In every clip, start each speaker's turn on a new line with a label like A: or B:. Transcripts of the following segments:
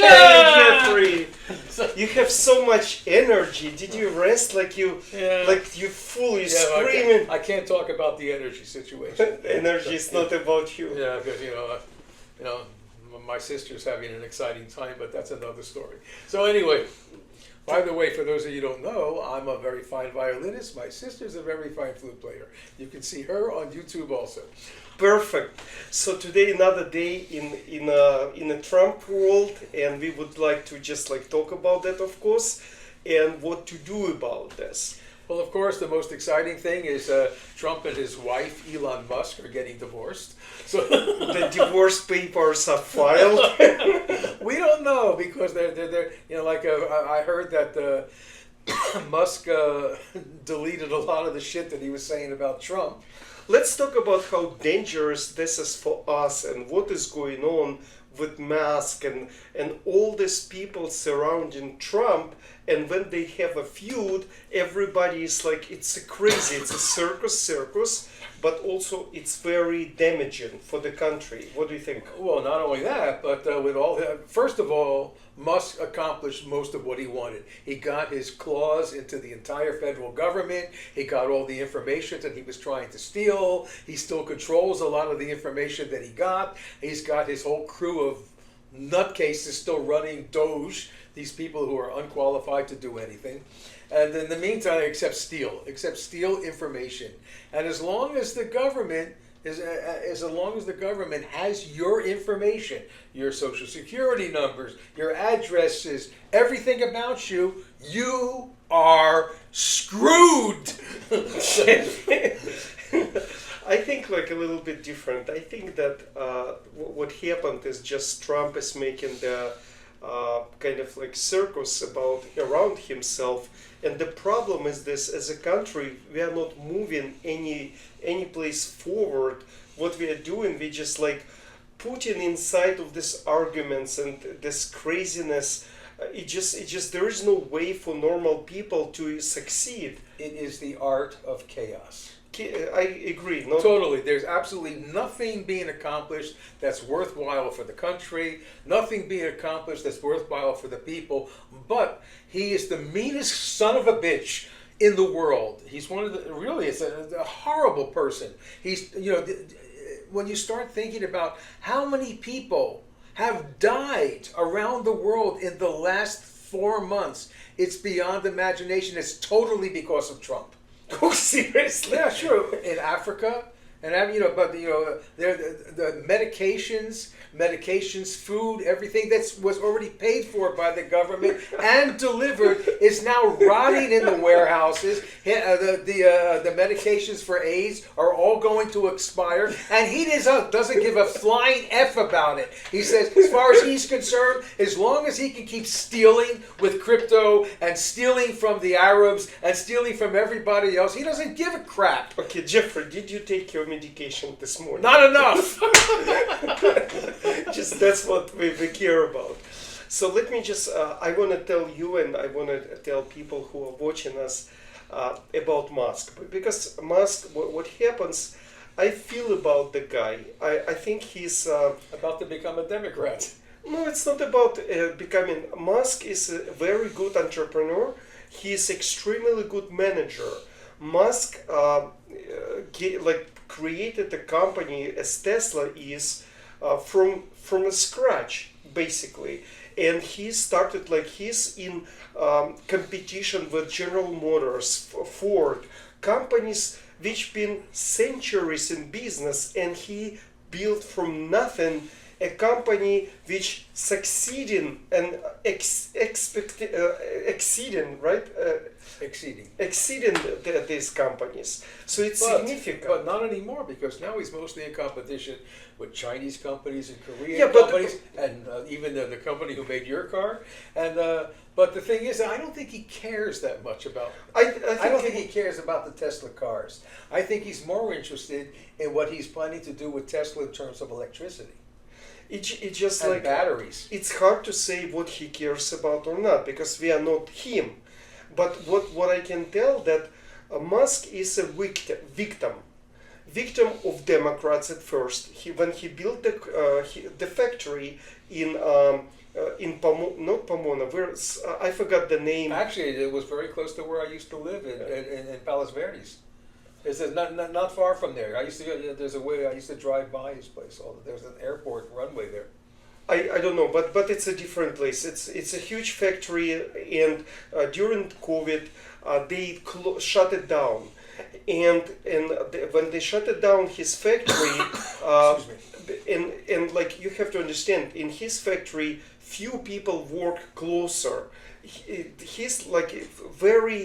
A: Jeffrey, you have so much energy. Did you rest like you fully screaming?
B: I can't talk about the energy situation.
A: Energy is not about you.
B: Yeah, because my sister's having an exciting time, but that's another story. So anyway, by the way, for those of you who don't know, I'm a very fine violinist. My sister's a very fine flute player. You can see her on YouTube also.
A: Perfect. So today another day in a Trump world, and we would like to just talk about that, of course, and what to do about this.
B: Well, of course, the most exciting thing is Trump and his wife, Elon Musk, are getting divorced. So
A: the divorce papers are filed.
B: We don't know because they're I heard that Musk deleted a lot of the shit that he was saying about Trump.
A: Let's talk about how dangerous this is for us and what is going on with Musk and all these people surrounding Trump. And when they have a feud, everybody is like, it's crazy, it's a circus, but also it's very damaging for the country. What do you think?
B: Well, not only that, but with all first of all, Musk accomplished most of what he wanted. He got his claws into the entire federal government. He got all the information that he was trying to steal. He still controls a lot of the information that he got. He's got his whole crew of nutcases still running Doge, these people who are unqualified to do anything. And in the meantime, except steal information. And as long as the government has your information, your social security numbers, your addresses, everything about you, you are screwed.
A: I think a little bit different. I think that what happened is just Trump is making the kind of circus around himself. And the problem is this: as a country, we are not moving any place forward. What we are doing, we just putting inside of these arguments and this craziness. It just there is no way for normal people to succeed.
B: It is the art of chaos.
A: I agree.
B: Totally. There's absolutely nothing being accomplished that's worthwhile for the country, nothing being accomplished that's worthwhile for the people, but he is the meanest son of a bitch in the world. He's one of the, really, it's a horrible person. He's, when you start thinking about how many people have died around the world in the last 4 months, it's beyond imagination. It's totally because of Trump.
A: Oh, seriously?
B: Yeah, sure. In Africa, and the medications, food, everything that was already paid for by the government and delivered is now rotting in the warehouses. The medications for AIDS are all going to expire, and he doesn't give a flying F about it. He says, as far as he's concerned, as long as he can keep stealing with crypto and stealing from the Arabs and stealing from everybody else, he doesn't give a crap.
A: Okay, Jeffrey, did you take your medication this morning?
B: Not enough.
A: Just that's what we care about. So let me just, I want to tell you and I want to tell people who are watching us about Musk. Because Musk, what happens, I feel about the guy. I think he's...
B: about to become a Democrat.
A: No, it's not about becoming... Musk is a very good entrepreneur. He's extremely good manager. Musk created a company as Tesla is from scratch, basically. And he started he's in competition with General Motors, Ford, companies which been centuries in business, and he built from nothing a company which succeeding and exceeding, right? Exceeding these companies. So it's significant.
B: But not anymore, because now he's mostly in competition with Chinese companies and Korean companies, and even the company who made your car. And but the thing is, I don't think he cares that much about. I don't think he cares about the Tesla cars. I think he's more interested in what he's planning to do with Tesla in terms of electricity.
A: It's just
B: and batteries.
A: It's hard to say what he cares about or not, because we are not him. But what I can tell that Musk is a victim. victim of Democrats at first. When he built the factory in not Pomona, where I forgot the name.
B: Actually, it was very close to where I used to live in Palos Verdes. It's not far from there. I used to there's a way I used to drive by his place. There's an airport runway there.
A: I don't know, but it's a different place. It's a huge factory, and during COVID, they shut it down. And when they shut it down, his factory, and like you have to understand, in his factory, few people work closer. He's like a very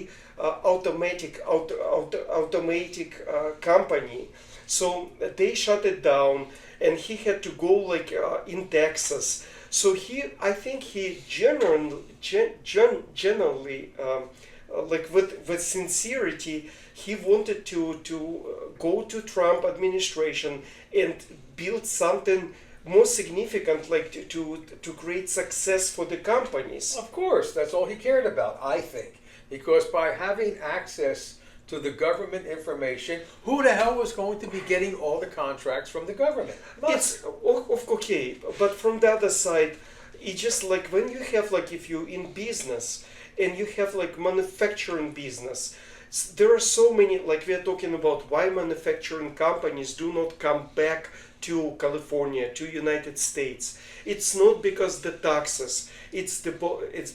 A: automatic company, so they shut it down, and he had to go like in Texas. So I think he generally like with sincerity, he wanted to go to Trump administration and build something more significant, like to create success for the companies.
B: Of course, that's all he cared about, I think. Because by having access to the government information, who the hell was going to be getting all the contracts from the government?
A: It's okay, but from the other side, it's just like when you have like, if you're in business and you have like manufacturing business, there are so many, like we are talking about why manufacturing companies do not come back to California, to United States. It's not because the taxes, it's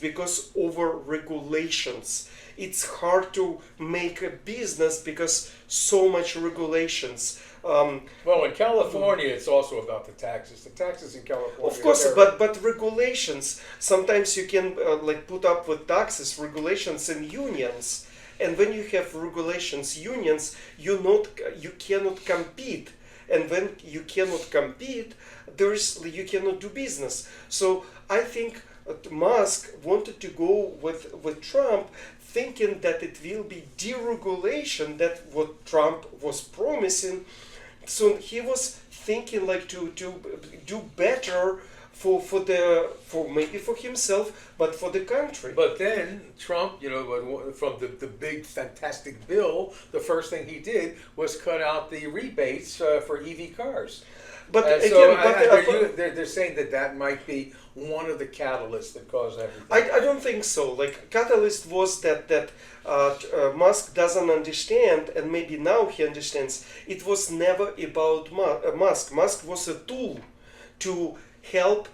A: because over regulations. It's hard to make a business because so much regulations.
B: Well, in California, it's also about the taxes. The taxes in California.
A: Of course, but regulations. Sometimes you can like put up with taxes, regulations, and unions. And when you have regulations, unions, you cannot compete. And when you cannot compete, you cannot do business. So I think Musk wanted to go with Trump, thinking that it will be deregulation, that what Trump was promising. So he was thinking like to do better for maybe for himself, but for the country.
B: But then Trump, from the big fantastic bill, the first thing he did was cut out the rebates for EV cars.
A: But
B: and
A: again,
B: so they're saying that might be one of the catalysts that caused everything.
A: I don't think so. Like catalyst was that Musk doesn't understand, and maybe now he understands. It was never about Musk. Musk was a tool to help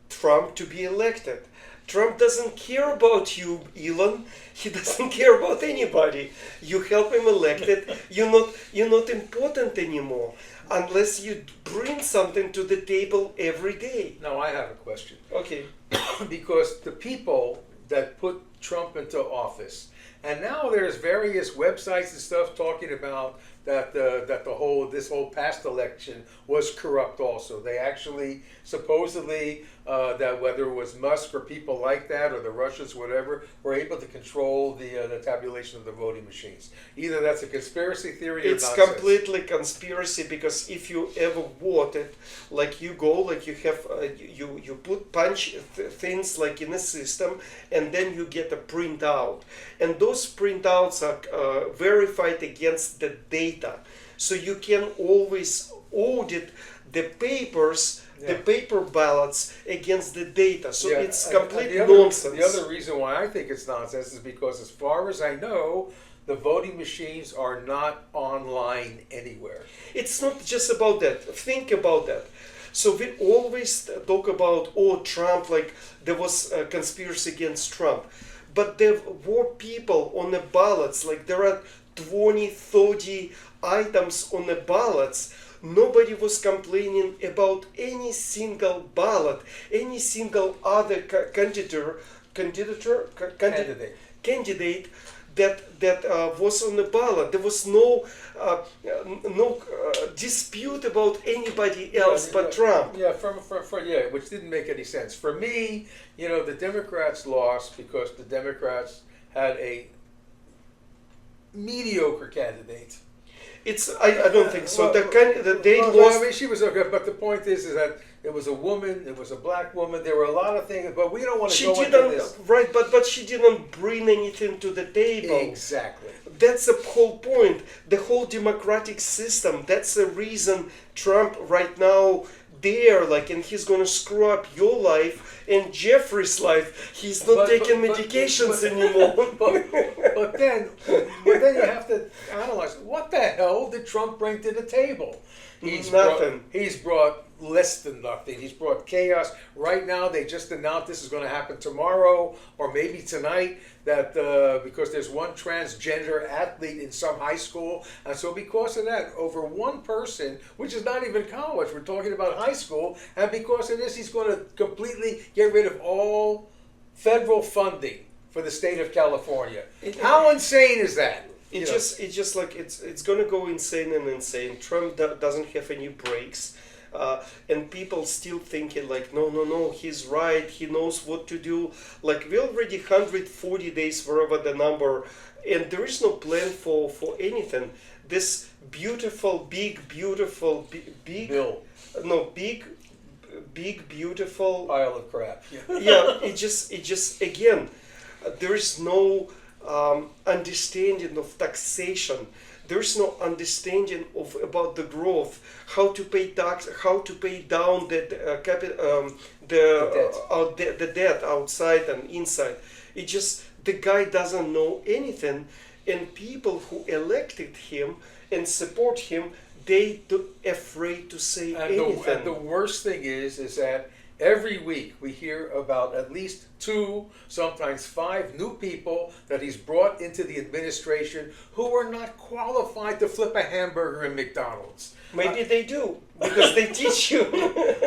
A: Trump to be elected. Trump doesn't care about you, Elon. He doesn't care about anybody. You help him elected. You're not important anymore unless you bring something to the table every day.
B: Now I have a question.
A: Okay.
B: Because the people that put Trump into office, and now there's various websites and stuff talking about that this whole past election was corrupt also. They actually supposedly that whether it was Musk or people like that or the Russians, whatever, were able to control the tabulation of the voting machines. Either that's a conspiracy theory or
A: it's
B: nonsense.
A: Completely conspiracy, because if you ever voted, like you go, like you have you put punch things like in a system, and then you get a printout, and those printouts are verified against the data, so you can always audit the papers. The paper ballots against the data. So it's complete nonsense.
B: The other reason why I think it's nonsense is because, as far as I know, the voting machines are not online anywhere.
A: It's not just about that. Think about that. So we always talk about, Trump, like there was a conspiracy against Trump. But there were people on the ballots, like there are 20, 30 items on the ballots. Nobody was complaining about any single ballot, any single other candidate that was on the ballot. There was no dispute about anybody else but Trump.
B: Yeah, which didn't make any sense. For me, the Democrats lost because the Democrats had a mediocre candidate.
A: I don't think so. They lost.
B: Well, I mean, she was okay, but the point is that it was a woman, it was a black woman. There were a lot of things, but we don't want to go into this.
A: Right, but she didn't bring anything to the table.
B: Exactly.
A: That's the whole point. The whole democratic system. That's the reason Trump right now there, like, and he's gonna screw up your life and Jeffrey's life. He's not taking medications anymore.
B: But then you have to analyze, what the hell did Trump bring to the table?
A: Nothing.
B: He's brought less than nothing. He's brought chaos. Right now, they just announced this is going to happen tomorrow or maybe tonight, that because there's one transgender athlete in some high school, and so because of that, over one person, which is not even college, we're talking about high school, and because of this, he's going to completely get rid of all federal funding for the state of California. How insane is that?
A: It's just like it's gonna go insane and insane. Trump doesn't have any breaks, and people still thinking like, no, he's right. He knows what to do. Like, we already 140 days, wherever the number, and there is no plan for anything. This beautiful, big, beautiful, big,
B: Bill.
A: No, big, beautiful
B: Pile of crap.
A: Yeah, it just again, there is no understanding of taxation. There's no understanding of about the growth, how to pay tax, how to pay down the debt outside and inside. It just, the guy doesn't know anything, and people who elected him and support him, they afraid to say anything.
B: And the worst thing is that every week we hear about at least 2, sometimes 5 new people that he's brought into the administration who are not qualified to flip a hamburger in McDonald's.
A: Maybe they do, because they teach you.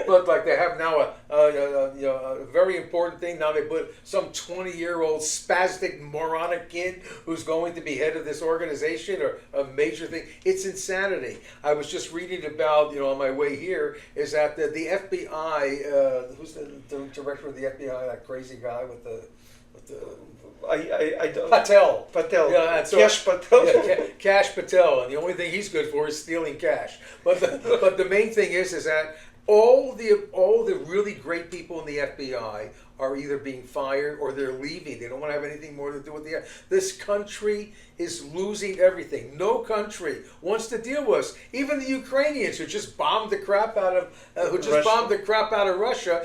B: But like they have now a very important thing. Now they put some 20-year-old spastic moronic kid who's going to be head of this organization, or a major thing. It's insanity. I was just reading about, on my way here, is that the FBI, who's the director of the FBI, that crazy guy with the
A: I don't.
B: Patel.
A: Yeah,
B: and so,
A: Cash Patel.
B: Yeah, Cash Patel, and the only thing he's good for is stealing cash. But the main thing is that all the really great people in the FBI are either being fired or they're leaving. They don't want to have anything more to do with the. This country is losing everything. No country wants to deal with us. Even the Ukrainians who just bombed the crap out of Russia.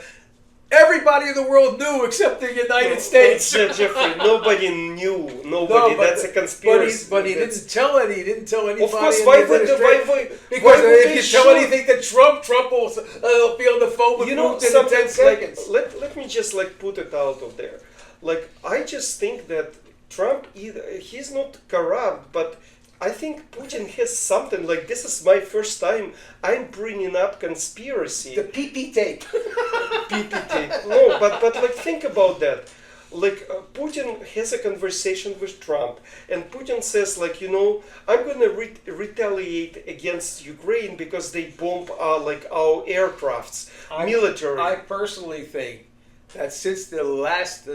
B: Everybody in the world knew except the United States.
A: Jeffrey, nobody knew. Nobody. That's a conspiracy.
B: But he didn't tell any. He didn't tell anybody.
A: Of course, why would
B: because if you tell anything to Trump will be on the phone with Putin in 10 seconds.
A: Let me just put it out of there. I just think that Trump, he's not corrupt, but I think Putin has something. This is my first time I'm bringing up conspiracy.
B: The PP tape.
A: PP tape. No, but think about that. Putin has a conversation with Trump, and Putin says, I'm going to retaliate against Ukraine because they bomb our aircrafts, military.
B: I personally think that since the last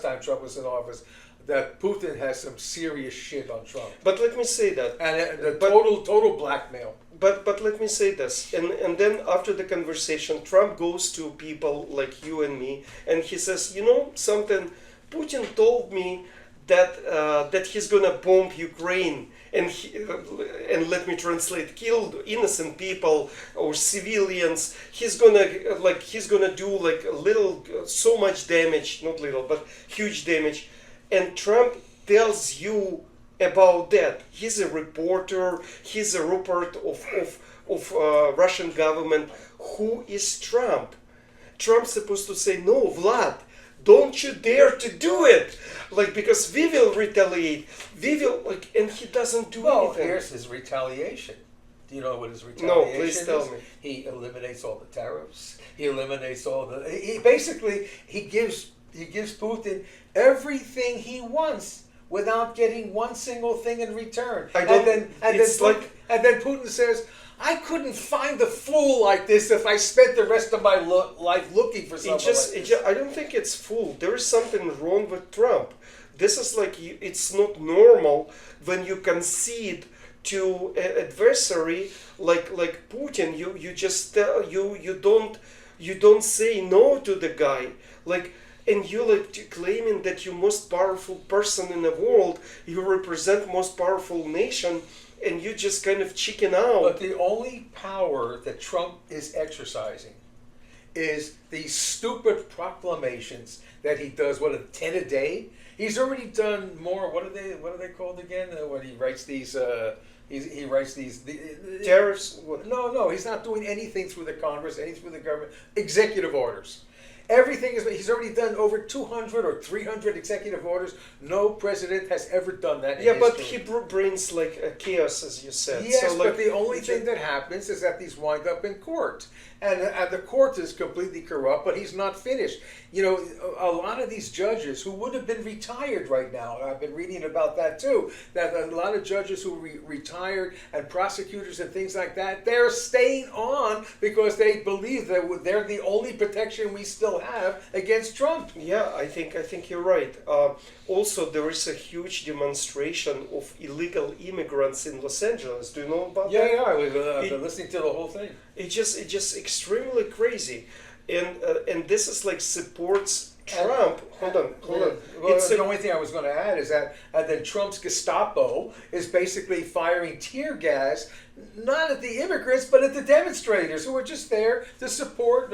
B: time Trump was in office, that Putin has some serious shit on Trump.
A: But let me say that.
B: And the total blackmail.
A: But let me say this. And then after the conversation, Trump goes to people like you and me, and he says, something, Putin told me that he's going to bomb Ukraine. And let me translate, killed innocent people or civilians. He's gonna do so much damage, not little, but huge damage. And Trump tells you about that. He's a reporter. He's a report of Russian government. Who is Trump? Trump's supposed to say, no, Vlad, don't you dare to do it. Because we will retaliate. We will, and he doesn't do anything.
B: Well, here's his retaliation. Do you know what his retaliation is?
A: No, please tell me.
B: He eliminates all the tariffs. He eliminates all the. He gives Putin everything he wants without getting one single thing in return. And then Putin says, I couldn't find a fool like this if I spent the rest of my life looking for something
A: I don't think it's fool. There is something wrong with Trump. This is it's not normal when you concede to an adversary like Putin. You just you don't say no to the guy. and you like claiming that you're most powerful person in the world, you represent most powerful nation, and you just kind of chicken out.
B: But the only power that Trump is exercising is these stupid proclamations that he does. What, 10 a day? He's already done more. What are they called again? When he writes these. He writes these
A: Tariffs?
B: No, he's not doing anything through the Congress, anything through the government. Executive orders. Everything is. He's already done over 200 or 300 executive orders. No president has ever done that.
A: Yeah,
B: in
A: but
B: history.
A: he brings like a chaos, as you said.
B: Yes,
A: so, like,
B: but the only thing that happens is that these wind up in court, and the court is completely corrupt. But he's not finished. You know, a lot of these judges who would have been retired right now. I've been reading about that too. That a lot of judges who retired and prosecutors and things like that, they're staying on because they believe that they're the only protection we still have against Trump.
A: Yeah, I think you're right. Also, there is a huge demonstration of illegal immigrants in Los Angeles. Do you know about that?
B: Yeah, I was been listening to the whole thing.
A: It's just extremely crazy, and this is like supports Trump. Hold on.
B: Well,
A: It's
B: the only thing I was going to add is that then Trump's Gestapo is basically firing tear gas, not at the immigrants, but at the demonstrators who are just there to support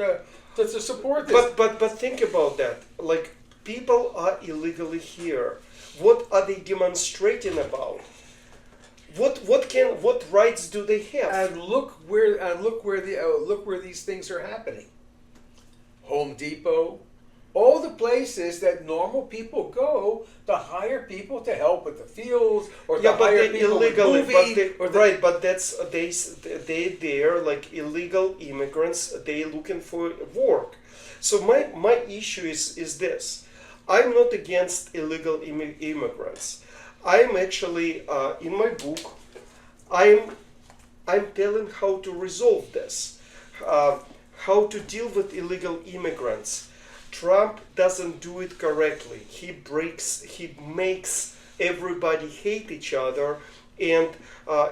B: to support this.
A: But think about that. Like, people are illegally here. What are they demonstrating about? What rights do they have?
B: And look where these things are happening. Home Depot, all the places that normal people go to hire people to help with the fields or to hire people
A: illegally,
B: with moving,
A: right? But that's they're like illegal immigrants. They looking for work. So my issue is this: I'm not against illegal immigrants. I'm actually in my book. I'm telling how to resolve this, how to deal with illegal immigrants. Trump doesn't do it correctly. He makes everybody hate each other, and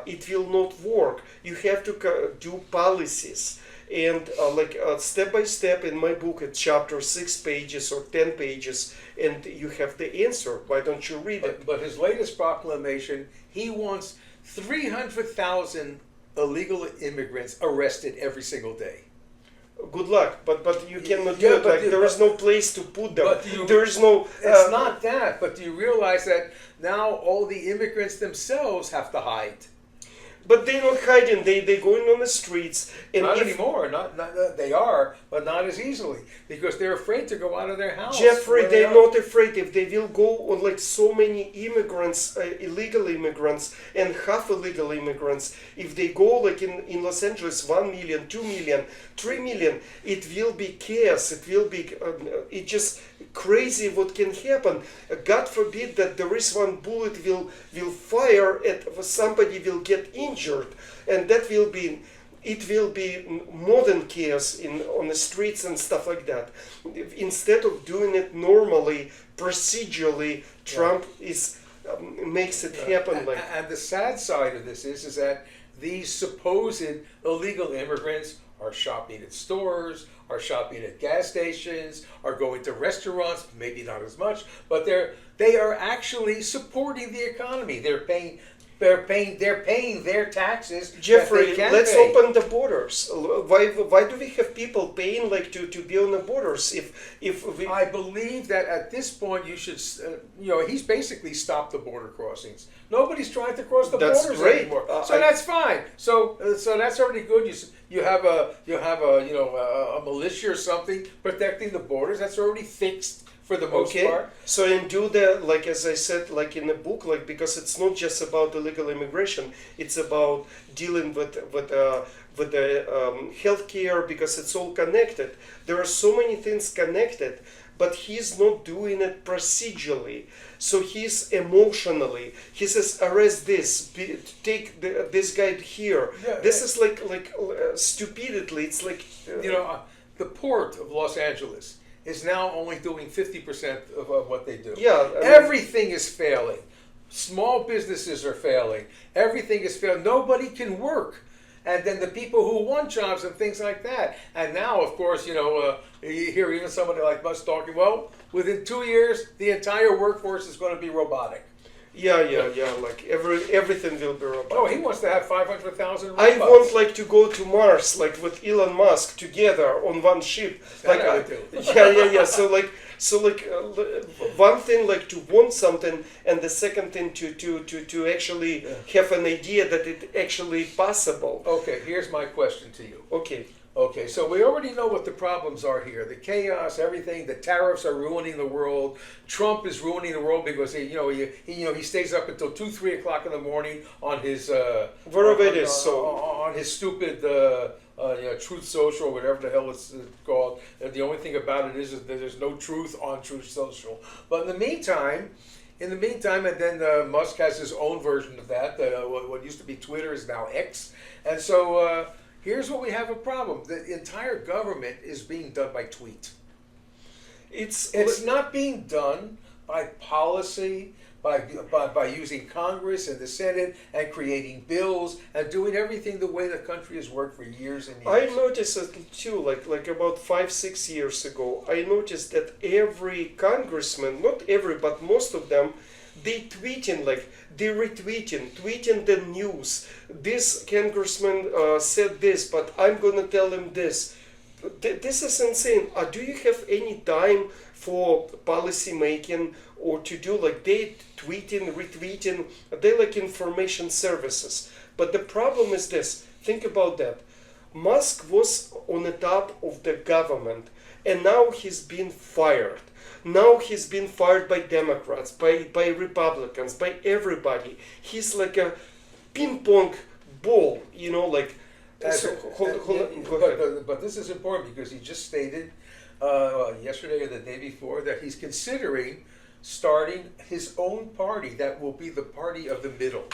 A: it will not work. You have to do policies. And step by step in my book, at chapter 6 pages or 10 pages, and you have the answer. Why don't you read it?
B: But his latest proclamation, he wants 300,000 illegal immigrants arrested every single day.
A: Good luck, but you cannot do it. Like, there is no place to put them. There is no.
B: It's not that. But do you realize that now all the immigrants themselves have to hide?
A: But they're not hiding. They're going on the streets. And
B: not anymore. Not they are, but not as easily because they're afraid to go out of their house.
A: Jeffrey, they're not afraid. If they will go on like so many immigrants, illegal immigrants and half illegal immigrants, if they go like in Los Angeles, 1 million, 2 million, 3 million, it will be chaos. It will be it just crazy what can happen. God forbid that there is one bullet will fire at somebody will get injured, and that will be more than chaos on the streets and stuff like that. Instead of doing it normally, procedurally, Trump makes it happen.
B: And the sad side of this is that these supposed illegal immigrants are shopping at stores, are shopping at gas stations, are going to restaurants, maybe not as much, but they are actually supporting the economy. They're paying their taxes.
A: Jeffrey, let's open the borders. Why do we have people paying like to be on the borders? If we...
B: I believe that at this point you should, he's basically stopped the border crossings. Nobody's trying to cross the borders anymore. So that's fine. So that's already good. You have a militia or something protecting the borders. That's already fixed. For the most part.
A: So and do that, like as I said, like in the book, like because it's not just about illegal immigration, it's about dealing with the healthcare, because it's all connected. There are so many things connected, but he's not doing it procedurally. So he's emotionally. He says, arrest this, take this guy here. Yeah, this is like stupidity. It's like
B: the port of Los Angeles is now only doing 50% of what they do.
A: Yeah,
B: everything is failing. Small businesses are failing. Everything is failing. Nobody can work. and then the people who want jobs and things like that. And now, of course, you hear even somebody like Musk talking, well, within 2 years, the entire workforce is going to be robotic.
A: Yeah. Like everything will be robotic.
B: Oh, he wants to have 500,000 robots.
A: I want like to go to Mars, like with Elon Musk together on one ship.
B: That
A: Like,
B: I would do.
A: yeah. So one thing like to want something, and the second thing to actually have an idea that it actually possible.
B: Okay, here's my question to you.
A: Okay,
B: So we already know what the problems are here. The chaos, everything, the tariffs are ruining the world. Trump is ruining the world because he stays up until 2, 3 o'clock in the morning on his on his stupid Truth Social, whatever the hell it's called. The only thing about it is that there's no truth on Truth Social. But in the meantime, and then Musk has his own version of that. What used to be Twitter is now X, and so. Here's what we have a problem. The entire government is being done by tweet. It's not being done by policy, by using Congress and the Senate and creating bills and doing everything the way the country has worked for years and years.
A: I noticed it too, like about 5-6 years ago. I noticed that every congressman, not every, but most of them, they tweeting tweeting the news. This congressman said this, but I'm gonna tell him this. This is insane. Do you have any time for policy making or to do like they tweeting, retweeting? They like information services. But the problem is this. Think about that. Musk was on the top of the government, and now he's been fired. Now he's been fired by Democrats, by Republicans, by everybody. He's like a ping pong ball, like.
B: But this is important because he just stated yesterday or the day before that he's considering starting his own party that will be the party of the middle.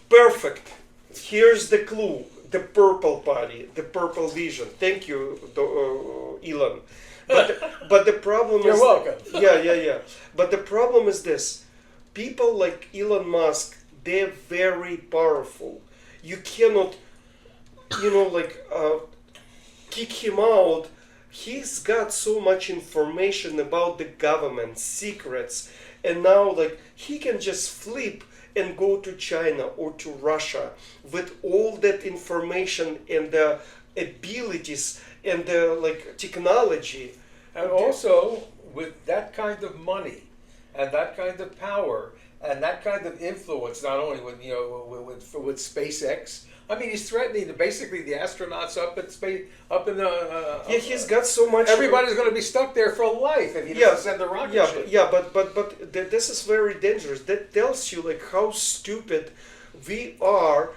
A: Perfect. Here's the clue. The purple party, the purple vision. Thank you, Elon. But the problem
B: You're
A: is...
B: welcome.
A: Yeah. But the problem is this. People like Elon Musk, they're very powerful. You cannot, kick him out. He's got so much information about the government, secrets. And now, he can just flip and go to China or to Russia with all that information and the abilities and the technology.
B: And also with that kind of money and that kind of power and that kind of influence, not only with SpaceX. I mean, he's threatening basically the astronauts up in space,
A: he's got so much.
B: Everybody's going to be stuck there for life if he doesn't send the rocket ship.
A: But this is very dangerous. That tells you how stupid we are,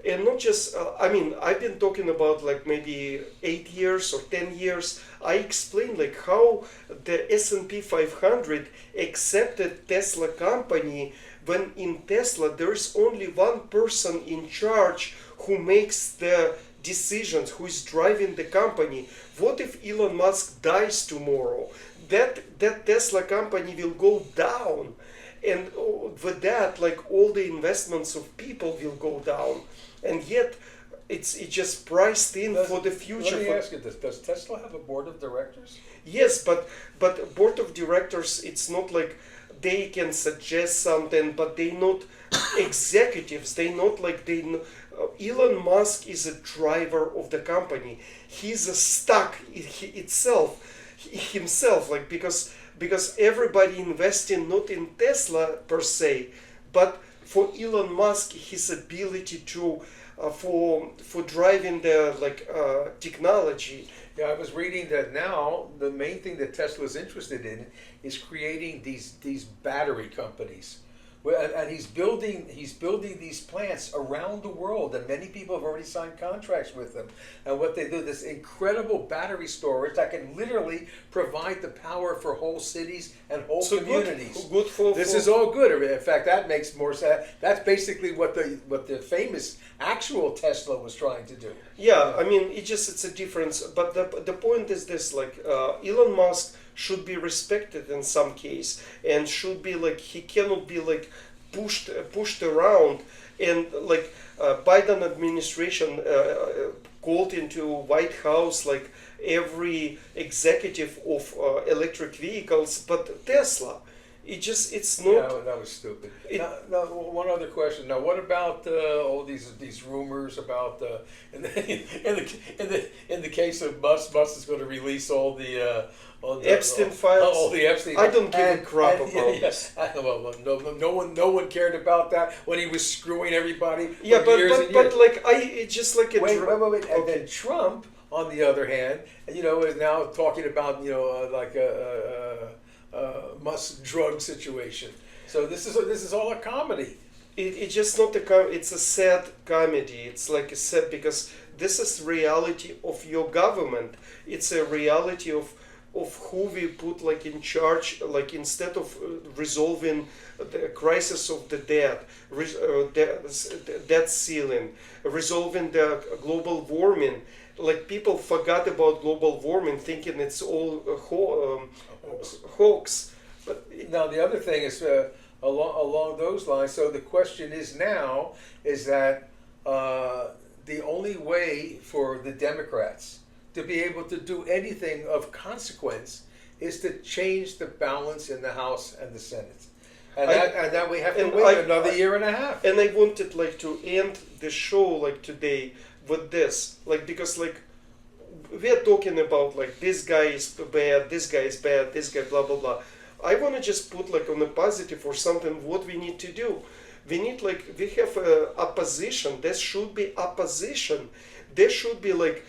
A: and not just. I've been talking about maybe 8 years or 10 years. I explained how the S&P 500 accepted Tesla company when in Tesla there is only one person in charge who makes the decisions, who is driving the company. What if Elon Musk dies tomorrow? That Tesla company will go down, and with that, all the investments of people will go down, and yet it's just priced in for the future.
B: Let me ask you this: does Tesla have a board of directors?
A: Yes, but board of directors, it's not they can suggest something, but they not executives. They not Elon Musk is a driver of the company. He's a stock himself, because everybody investing not in Tesla per se, but for Elon Musk, his ability to for driving the technology.
B: Yeah, I was reading that now the main thing that Tesla is interested in is creating these battery companies. And he's building these plants around the world, and many people have already signed contracts with them. And what they do, this incredible battery storage that can literally provide the power for whole cities and whole communities. This is all good. In fact, that makes more sense. That's basically what the famous actual Tesla was trying to do.
A: Yeah, it's a difference. But the point is this: Elon Musk should be respected in some case, and should be he cannot be pushed around, and like Biden administration called into White House like every executive of electric vehicles, but Tesla. It's not.
B: Yeah, that was stupid. Now, one other question. Now, what about all these rumors about in the case of Musk is going to release all the
A: Epstein files.
B: All the Epstein.
A: I don't give a crap about this.
B: Well, no one cared about that when he was screwing everybody.
A: Yeah,
B: for years and years.
A: but like it's just like a
B: wait.
A: Okay.
B: And then Trump, on the other hand, is now talking about Musk drug situation. So this is all a comedy.
A: It's just not it's a sad comedy. It's like a sad because this is reality of your government. It's a reality of who we put like in charge. Like instead of resolving the crisis of the debt, debt ceiling, resolving the global warming. Like people forgot about global warming, thinking it's all a hoax. But
B: now the other thing is along those lines. So the question is now is that the only way for the Democrats to be able to do anything of consequence is to change the balance in the House and the Senate, and that we have to wait another year and a half.
A: And I wanted like to end the show like today with this, like because like we are talking about like this guy is bad, this guy is bad, this guy blah blah blah. I want to just put like on a positive or something what we need to do. We need like we have opposition. There should be opposition. There should be like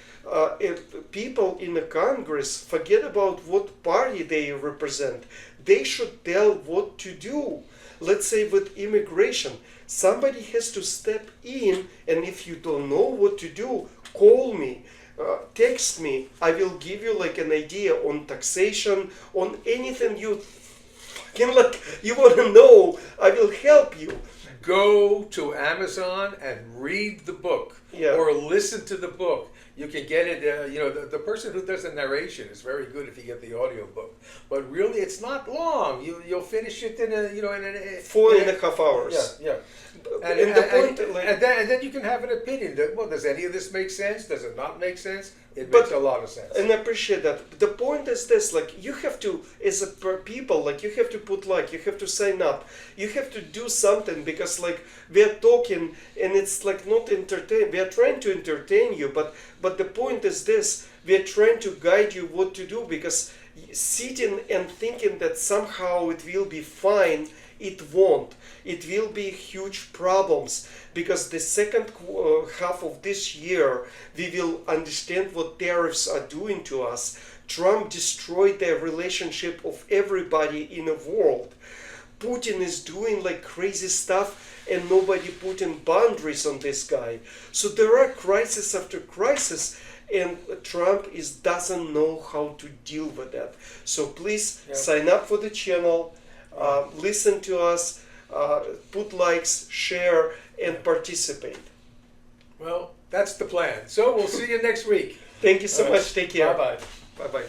A: people in the Congress. Forget about what party they represent. They should tell what to do. Let's say with immigration, somebody has to step in, and if you don't know what to do, call me. Text me. I will give you like an idea on taxation, on anything you want to know. I will help you.
B: Go to Amazon and read the book, or listen to the book. You can get it. The person who does the narration is very good if you get the audio book. But really, it's not long. You'll finish it in
A: 4.5 hours.
B: Yeah. And then you can have an opinion. Does any of this make sense? Does it not make sense? It makes a lot of sense.
A: And I appreciate that. The point is this, like you have to, as a people, like you have to put like, you have to sign up. You have to do something because like we are talking and it's like not entertain. We are trying to entertain you, but the point is this, we are trying to guide you what to do because sitting and thinking that somehow it will be fine, it won't. It will be huge problems because the second half of this year we will understand what tariffs are doing to us. Trump destroyed the relationship of everybody in the world. Putin is doing like crazy stuff and nobody putting boundaries on this guy. So there are crisis after crisis and Trump doesn't know how to deal with that. So please sign up for the channel, listen to us, put likes, share, and participate.
B: Well, that's the plan. So we'll see you next week.
A: Thank you so much. Take care.
B: Bye-bye.
A: Bye-bye.